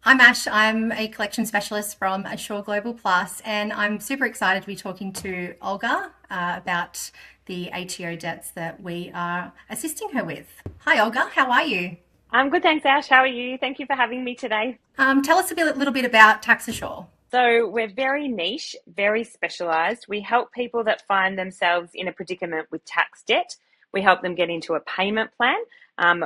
I'm Ash. I'm a collection specialist from Ashleigh Global Plus, and I'm super excited to be talking to Olga about the ATO debts that we are assisting her with. Hi, Olga. How are you? I'm good, thanks, Ash. How are you? Thank you for having me today. Tell us little bit about Tax Assure. So, we're very niche, very specialised. We help people that find themselves in a predicament with tax debt. We help them get into a payment plan.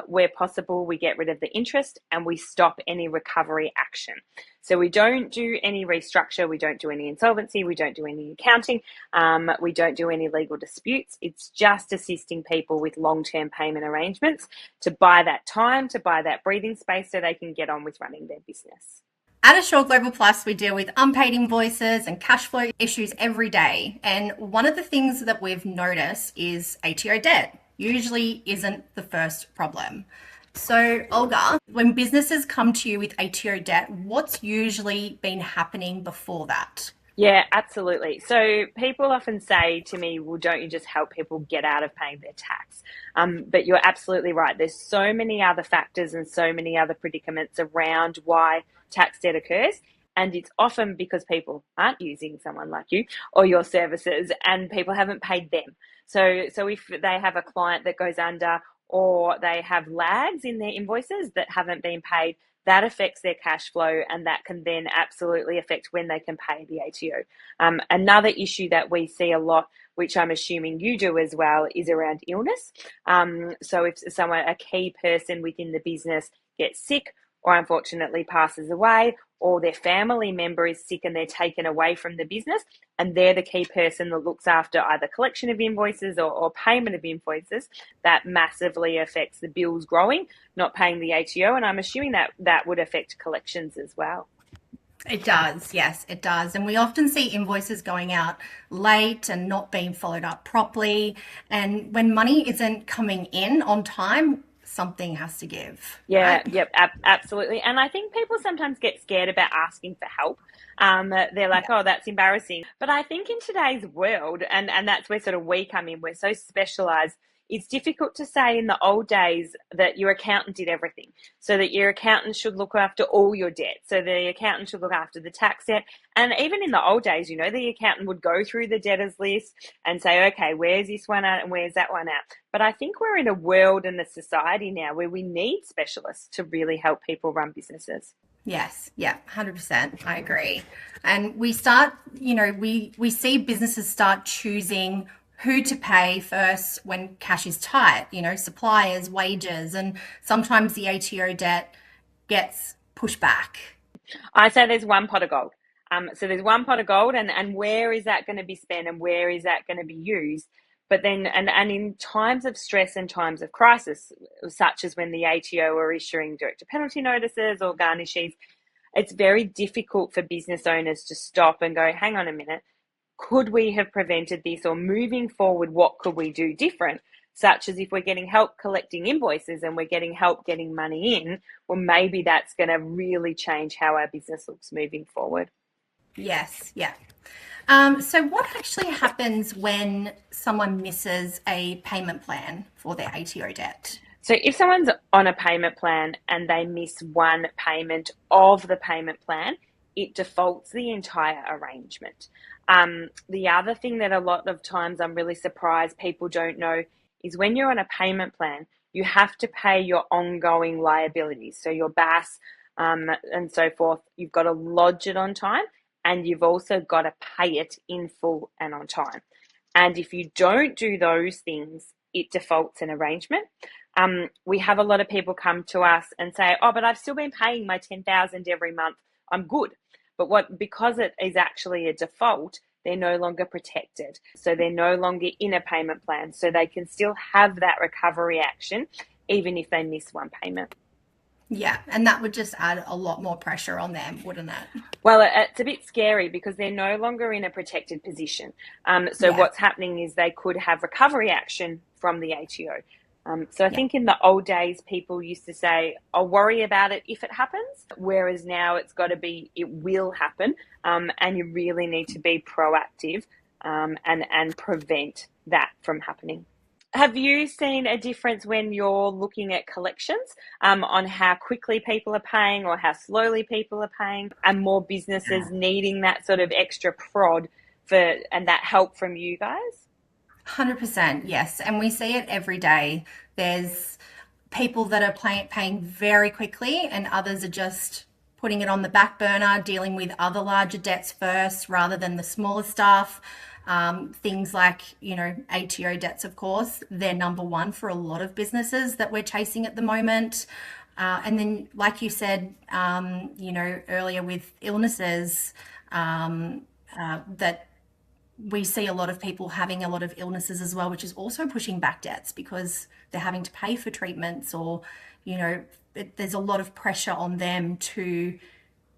Where possible, we get rid of the interest and we stop any recovery action. So, we don't do any restructure, we don't do any insolvency, we don't do any accounting, we don't do any legal disputes. It's just assisting people with long term payment arrangements to buy that time, to buy that breathing space so they can get on with running their business. At Ashore Global Plus, we deal with unpaid invoices and cash flow issues every day. And one of the things that we've noticed is ATO debt usually isn't the first problem. So, Olga, when businesses come to you with ATO debt, what's usually been happening before that? Yeah, absolutely. So people often say to me, well, don't you just help people get out of paying their tax? But you're absolutely right. There's so many other factors and so many other predicaments around why tax debt occurs. And it's often because people aren't using someone like you or your services and people haven't paid them. So if they have a client that goes under or they have lags in their invoices that haven't been paid, that affects their cash flow and that can then absolutely affect when they can pay the ATO. Another issue that we see a lot, which I'm assuming you do as well, is around illness. So if a key person within the business gets sick or unfortunately passes away, or their family member is sick and they're taken away from the business, and they're the key person that looks after either collection of invoices or payment of invoices, that massively affects the bills growing, not paying the ATO. And I'm assuming that that would affect collections as well. It does, yes, it does. And we often see invoices going out late and not being followed up properly. And when money isn't coming in on time, something has to give, Yeah, right? yep, absolutely. And I think people sometimes get scared about asking for help. They're like, Yeah. oh, that's embarrassing. But I think in today's world, and that's where sort of we come in, we're so specialized. It's difficult to say in the old days that your accountant did everything. So that your accountant should look after all your debt. So the accountant should look after the tax debt. And even in the old days, the accountant would go through the debtors list and say, okay, where's this one at and where's that one at? But I think we're in a world and a society now where we need specialists to really help people run businesses. Yes, yeah, 100%. I agree. And we start, we see businesses start choosing who to pay first when cash is tight, suppliers, wages, and sometimes the ATO debt gets pushed back. I say there's one pot of gold. So there's one pot of gold, and where is that going to be spent and where is that going to be used? But then, and in times of stress and times of crisis, such as when the ATO are issuing director penalty notices or garnishes, it's very difficult for business owners to stop and go, hang on a minute, could we have prevented this, or moving forward, what could we do different? Such as if we're getting help collecting invoices and we're getting help getting money in, well, maybe that's going to really change how our business looks moving forward. Yes, yeah. So what actually happens when someone misses a payment plan for their ATO debt? So if someone's on a payment plan and they miss one payment of the payment plan, it defaults the entire arrangement. The other thing that a lot of times I'm really surprised people don't know is when you're on a payment plan, you have to pay your ongoing liabilities. So your BAS and so forth, you've got to lodge it on time and you've also got to pay it in full and on time. And if you don't do those things, it defaults an arrangement. We have a lot of people come to us and say, "Oh, but I've still been paying my 10,000 every month. I'm good." But because it is actually a default, they're no longer protected. So they're no longer in a payment plan. So they can still have that recovery action, even if they miss one payment. Yeah, and that would just add a lot more pressure on them, wouldn't it? Well, it's a bit scary because they're no longer in a protected position. So Yeah, what's happening is they could have recovery action from the ATO. So I yeah. think in the old days, people used to say, I'll worry about it if it happens. Whereas now it's got to be, it will happen. And you really need to be proactive and prevent that from happening. Have you seen a difference when you're looking at collections, on how quickly people are paying or how slowly people are paying, and more businesses needing that sort of extra prod and that help from you guys? 100%, yes. And we see it every day. There's people that are paying very quickly, and others are just putting it on the back burner, dealing with other larger debts first rather than the smaller stuff. Things like, ATO debts, of course, they're number one for a lot of businesses that we're chasing at the moment. And then, like you said, earlier with illnesses, that we see a lot of people having a lot of illnesses as well, which is also pushing back debts because they're having to pay for treatments or, there's a lot of pressure on them to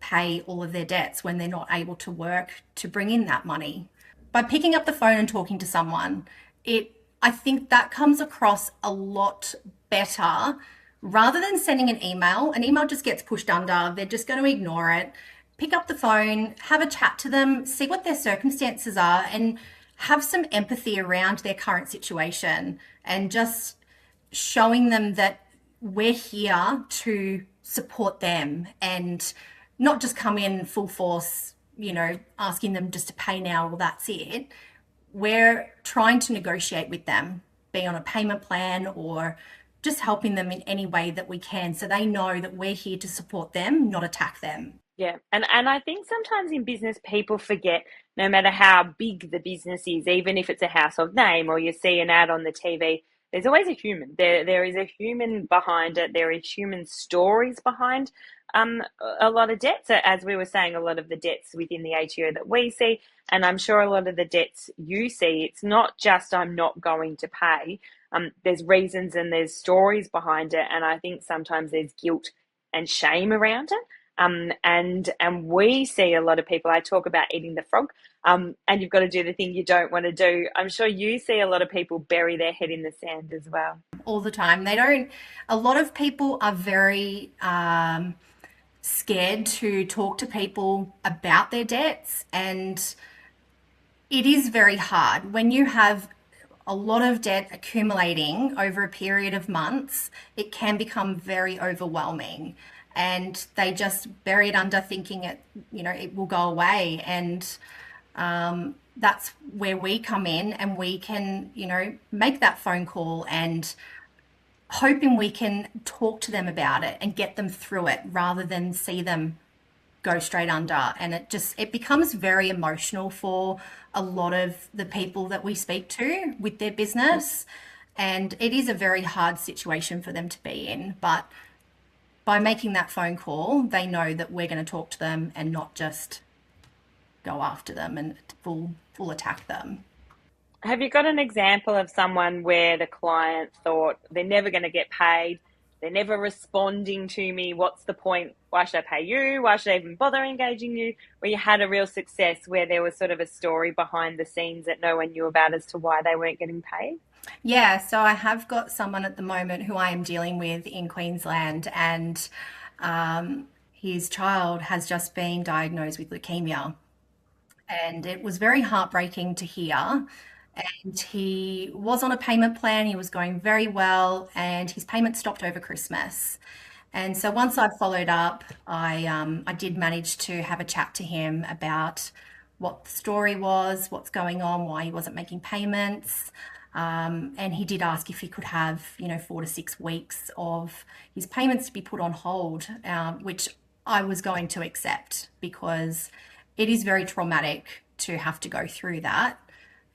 pay all of their debts when they're not able to work to bring in that money. By picking up the phone and talking to someone, I think that comes across a lot better rather than sending an email. An email just gets pushed under, they're just going to ignore it. Pick up the phone, have a chat to them, see what their circumstances are, and have some empathy around their current situation and just showing them that we're here to support them and not just come in full force, asking them just to pay now, well, that's it. We're trying to negotiate with them, be on a payment plan or just helping them in any way that we can so they know that we're here to support them, not attack them. Yeah. And I think sometimes in business, people forget no matter how big the business is, even if it's a household name or you see an ad on the TV, there's always a human. There is a human behind it. There is human stories behind a lot of debts. As we were saying, a lot of the debts within the ATO that we see, and I'm sure a lot of the debts you see, it's not just I'm not going to pay. There's reasons and there's stories behind it. And I think sometimes there's guilt and shame around it. And we see a lot of people. I talk about eating the frog, and you've got to do the thing you don't want to do. I'm sure you see a lot of people bury their head in the sand as well. All the time. A lot of people are very scared to talk to people about their debts, and it is very hard when you have a lot of debt accumulating over a period of months. It can become very overwhelming and they just bury it under thinking it will go away. And that's where we come in and we can, make that phone call and hoping we can talk to them about it and get them through it rather than see them go straight under. And it becomes very emotional for a lot of the people that we speak to with their business. And it is a very hard situation for them to be in. But by making that phone call, they know that we're going to talk to them and not just go after them and full attack them. Have you got an example of someone where the client thought they're never going to get paid? They're never responding to me. What's the point? Why should I pay you? Why should I even bother engaging you? Where you had a real success where there was sort of a story behind the scenes that no one knew about as to why they weren't getting paid? Yeah, so I have got someone at the moment who I am dealing with in Queensland, and his child has just been diagnosed with leukemia. And it was very heartbreaking to hear. And he was on a payment plan, he was going very well, and his payment stopped over Christmas. And so once I followed up, I did manage to have a chat to him about what the story was, what's going on, why he wasn't making payments. And he did ask if he could have, 4 to 6 weeks of his payments to be put on hold, which I was going to accept because it is very traumatic to have to go through that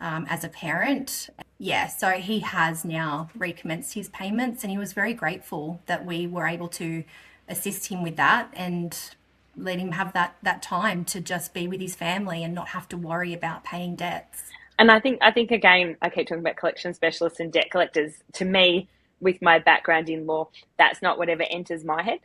as a parent. Yeah, so he has now recommenced his payments and he was very grateful that we were able to assist him with that and let him have that time to just be with his family and not have to worry about paying debts. And I think again, I keep talking about collection specialists and debt collectors. To me, with my background in law, that's not whatever enters my head.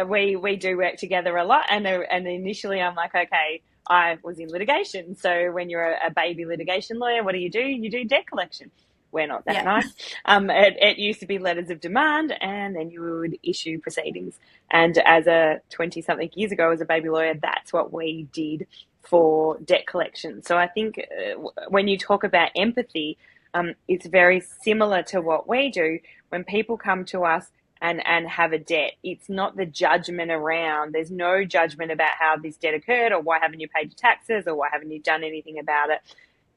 We do work together a lot, and initially I'm like, okay, I was in litigation. So when you're a baby litigation lawyer, what do? You do debt collection. We're not that nice. It used to be letters of demand, and then you would issue proceedings. And as a 20-something years ago, as a baby lawyer, that's what we did for debt collection. So I think when you talk about empathy, It's very similar to what we do. When people come to us and have a debt, it's not the judgment around. There's no judgment about how this debt occurred, or why haven't you paid your taxes, or why haven't you done anything about it.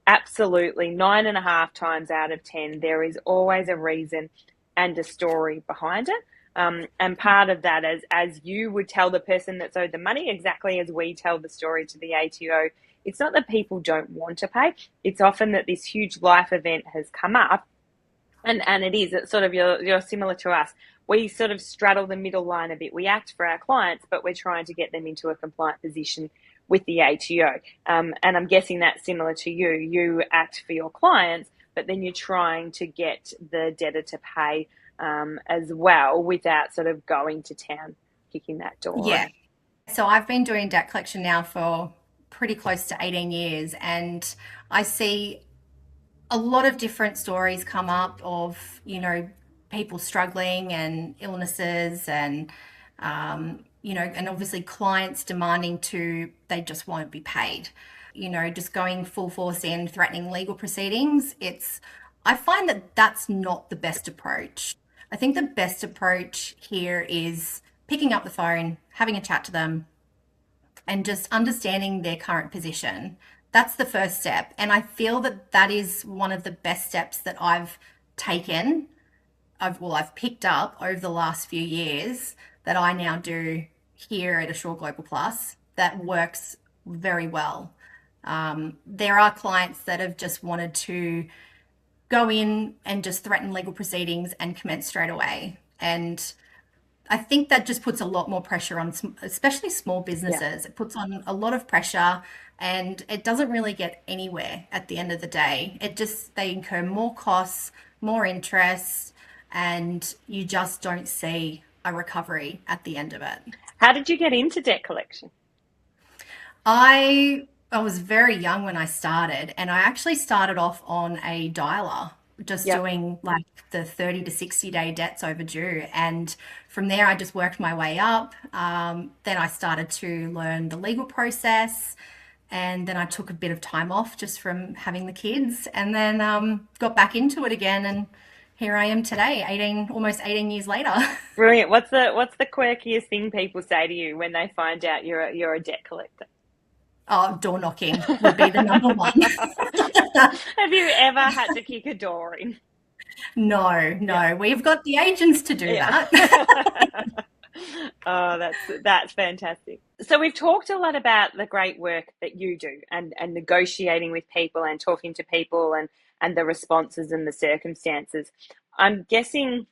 Absolutely, 9.5 times out of 10, there is always a reason and a story behind it. And part of that, as you would tell the person that's owed the money, exactly as we tell the story to the ATO, it's not that people don't want to pay. It's often that this huge life event has come up, and it is. It's sort of, you're similar to us. We sort of straddle the middle line a bit. We act for our clients, but we're trying to get them into a compliant position with the ATO. And I'm guessing that's similar to you. You act for your clients, but then you're trying to get the debtor to pay as well, without sort of going to town, kicking that door. Yeah. So I've been doing debt collection now for pretty close to 18 years, and I see a lot of different stories come up of, people struggling and illnesses, and, and obviously clients demanding they just won't be paid, just going full force in, threatening legal proceedings. I find that that's not the best approach. I think the best approach here is picking up the phone, having a chat to them, and just understanding their current position. That's the first step. And I feel that that is one of the best steps that I've taken. I've picked up over the last few years that I now do here at Ashleigh Global Plus that works very well. There are clients that have just wanted to go in and just threaten legal proceedings and commence straight away. And I think that just puts a lot more pressure on, especially small businesses. Yeah. It puts on a lot of pressure, and it doesn't really get anywhere at the end of the day. They incur more costs, more interest, and you just don't see a recovery at the end of it. How did you get into debt collection? I was very young when I started, and I actually started off on a dialer, just doing like the 30 to 60 day debts overdue. And from there, I just worked my way up. Then I started to learn the legal process, and then I took a bit of time off just from having the kids, and then got back into it again. And here I am today, almost 18 years later. Brilliant. What's the quirkiest thing people say to you when they find out you're a debt collector? Oh, door knocking would be the number one. Have you ever had to kick a door in? No. Yeah. We've got the agents to do that. Oh, that's fantastic. So we've talked a lot about the great work that you do, and negotiating with people and talking to people and the responses and the circumstances. I'm guessing,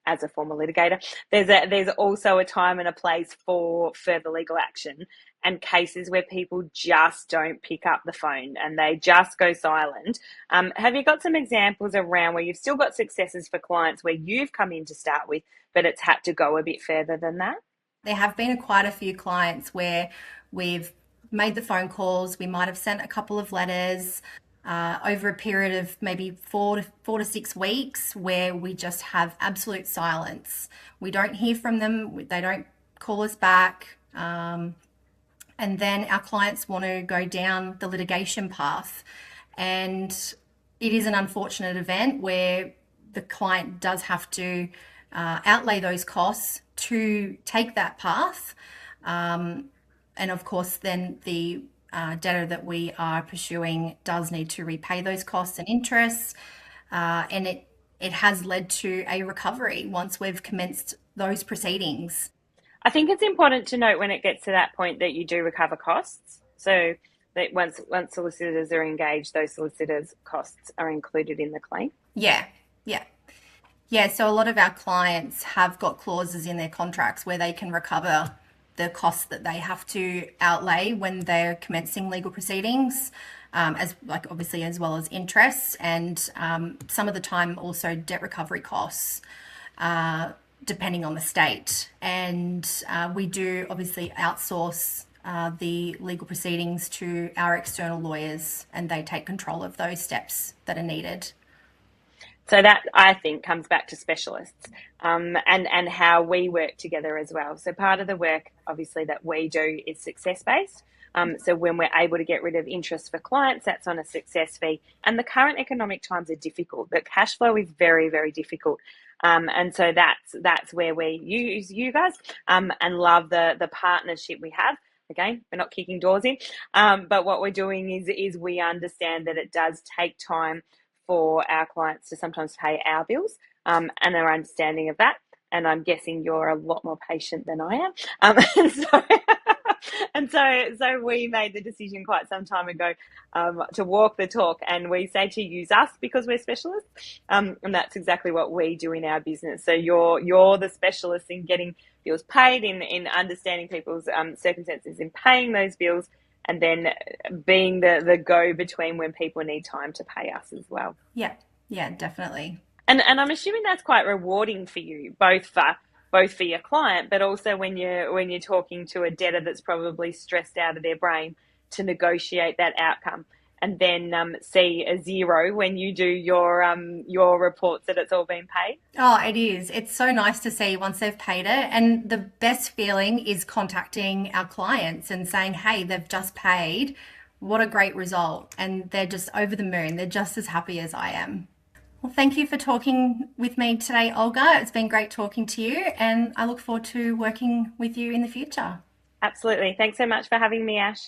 as a former litigator, there's also a time and a place for further legal action and cases where people just don't pick up the phone and they just go silent. Have you got some examples around where you've still got successes for clients where you've come in to start with, but it's had to go a bit further than that? There have been quite a few clients where we've made the phone calls, we might have sent a couple of letters over a period of maybe 4 to 6 weeks, where we just have absolute silence. We don't hear from them, they don't call us back. And then our clients want to go down the litigation path. And it is an unfortunate event where the client does have to outlay those costs to take that path. And of course, then the debtor that we are pursuing does need to repay those costs and interests. And it has led to a recovery once we've commenced those proceedings. I think it's important to note when it gets to that point that you do recover costs. So that once solicitors are engaged, those solicitors' costs are included in the claim. Yeah. So a lot of our clients have got clauses in their contracts where they can recover the costs that they have to outlay when they're commencing legal proceedings, as well as interest, and some of the time also debt recovery costs. Depending on the state. And we do obviously outsource the legal proceedings to our external lawyers, and they take control of those steps that are needed. So that, I think, comes back to specialists and how we work together as well. So part of the work, obviously, that we do is success-based, So when we're able to get rid of interest for clients, that's on a success fee. And the current economic times are difficult. The cash flow is very, very difficult. And so that's where we use you guys, and love the partnership we have. Again, we're not kicking doors in, but what we're doing is we understand that it does take time for our clients to sometimes pay our bills, and our understanding of that. And I'm guessing you're a lot more patient than I am. So we made the decision quite some time ago to walk the talk, and we say to use us because we're specialists, and that's exactly what we do in our business. So you're the specialist in getting bills paid, in understanding people's circumstances, in paying those bills, and then being the go-between when people need time to pay us as well. Yeah, definitely. And I'm assuming that's quite rewarding for you, both for your client, but also when you're talking to a debtor that's probably stressed out of their brain, to negotiate that outcome, and then see a zero when you do your reports that it's all been paid. Oh, it is. It's so nice to see once they've paid it. And the best feeling is contacting our clients and saying, hey, they've just paid. What a great result. And they're just over the moon. They're just as happy as I am. Well, thank you for talking with me today, Olga. It's been great talking to you, and I look forward to working with you in the future. Absolutely. Thanks so much for having me, Ash.